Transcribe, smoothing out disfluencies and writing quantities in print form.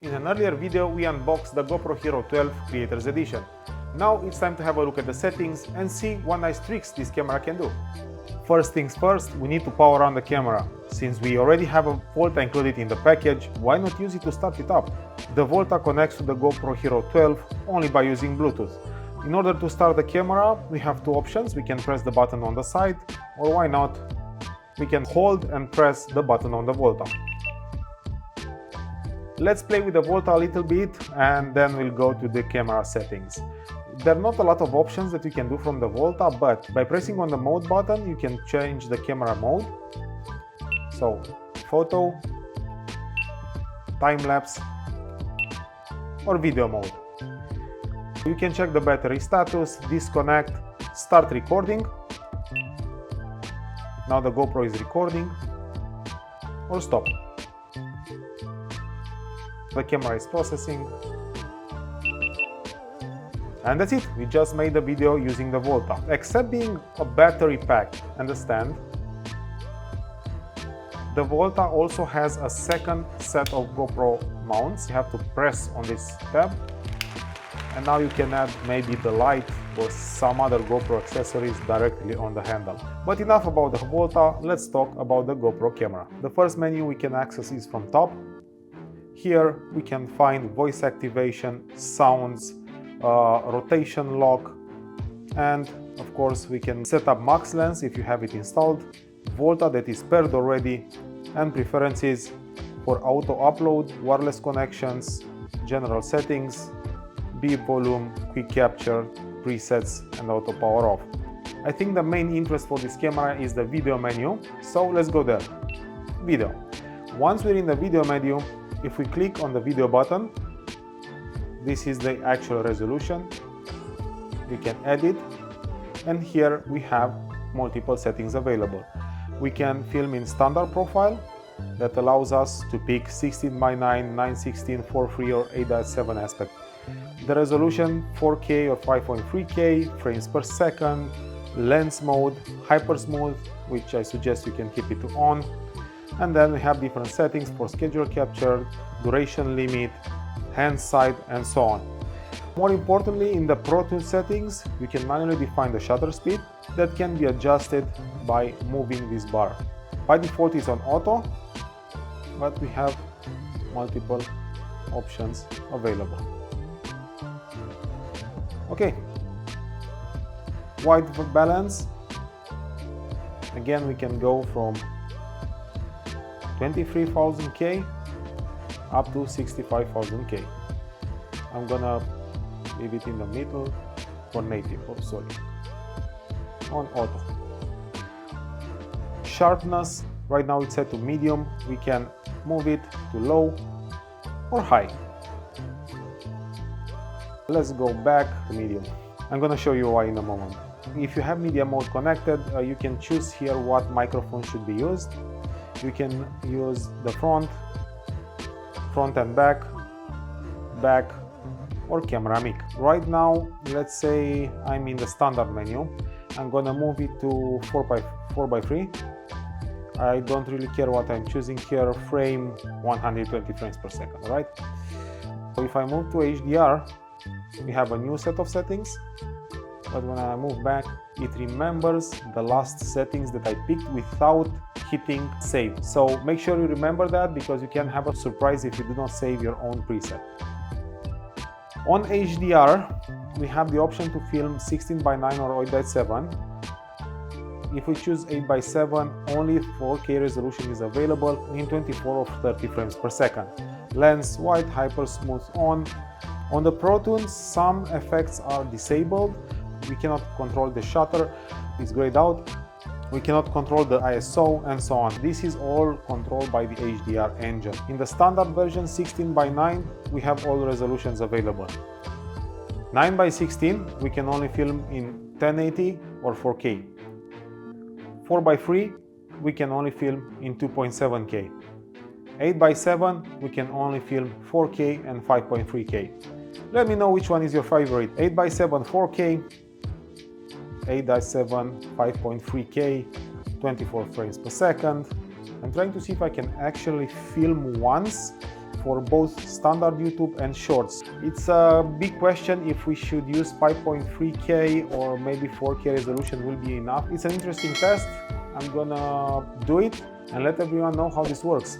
In an earlier video, we unboxed the Gopro Hero 12 Creators Edition. Now it's time to have a look at the settings and see what nice tricks this camera can do. First things first, we need to power on the camera. Since we already have a Volta included in the package, why not use it to start it up? The Volta connects to the Gopro Hero 12 only by using Bluetooth. In order to start the camera, we have two options. We can press the button on the side, or why not, we can hold and press the button on the Volta. Let's play with the Volta a little bit and then we'll go to the camera settings. There are not a lot of options that you can do from the Volta, but by pressing on the mode button you can change the camera mode. So, photo, time-lapse or video mode. You can check the battery status, disconnect, start recording. Now the GoPro is recording, or stop. The camera is processing. And that's it, we just made a video using the Volta. Except being a battery pack and a stand, the Volta also has a second set of GoPro mounts. You have to press on this tab, and now you can add maybe the light or some other GoPro accessories directly on the handle. But enough about the Volta, let's talk about the GoPro camera. The first menu we can access is from top. Here we can find voice activation, sounds, rotation lock, and of course we can set up max lens if you have it installed, Volta that is paired already, and preferences for auto upload, wireless connections, general settings, beep volume, quick capture, presets and auto power off. I think the main interest for this camera is the video menu, so let's go there. Video. Once we're in the video menu, if we click on the video button, this is the actual resolution. We can edit, and here we have multiple settings available. We can film in standard profile that allows us to pick 16:9, 9:16, 4:3 or 8:7 aspect. The resolution 4K or 5.3K, frames per second, lens mode, hyper smooth, which I suggest you can keep it on. And then we have different settings for schedule capture, duration limit, hand side, and so on. More importantly, in the Pro Tune settings, you can manually define the shutter speed that can be adjusted by moving this bar. By default, it's on auto, but we have multiple options available. Okay, white balance. Again, we can go from 23,000K up to 65,000K. I'm gonna leave it in the middle for native, on auto. Sharpness, right now it's set to medium. We can move it to low or high. Let's go back to medium. I'm gonna show you why in a moment. If you have media mode connected, you can choose here what microphone should be used. You can use the front and back, or camera mic. Right now, let's say I'm in the standard menu. I'm gonna move it to 4:3. I don't really care what I'm choosing here, frame 120 frames per second, right? So if I move to HDR, we have a new set of settings, but when I move back, it remembers the last settings that I picked without hitting save. So make sure you remember that, because you can have a surprise if you do not save your own preset. On HDR, we have the option to film 16:9 or 8:7. If we choose 8:7, only 4K resolution is available in 24 or 30 frames per second. Lens wide, hyper smooth on. On the Pro Tune, some effects are disabled. We cannot control the shutter, it's grayed out. We cannot control the ISO and so on. This is all controlled by the HDR engine. In the standard version 16:9, we have all resolutions available. 9:16, we can only film in 1080 or 4K. 4:3, we can only film in 2.7K. 8:7, we can only film 4K and 5.3K. Let me know which one is your favorite. 8:7 4K, 8:7 5.3K, 24 frames per second. I'm trying to see if I can actually film once for both standard YouTube and Shorts. It's a big question if we should use 5.3K or maybe 4K resolution will be enough. It's an interesting test. I'm gonna do it and let everyone know how this works.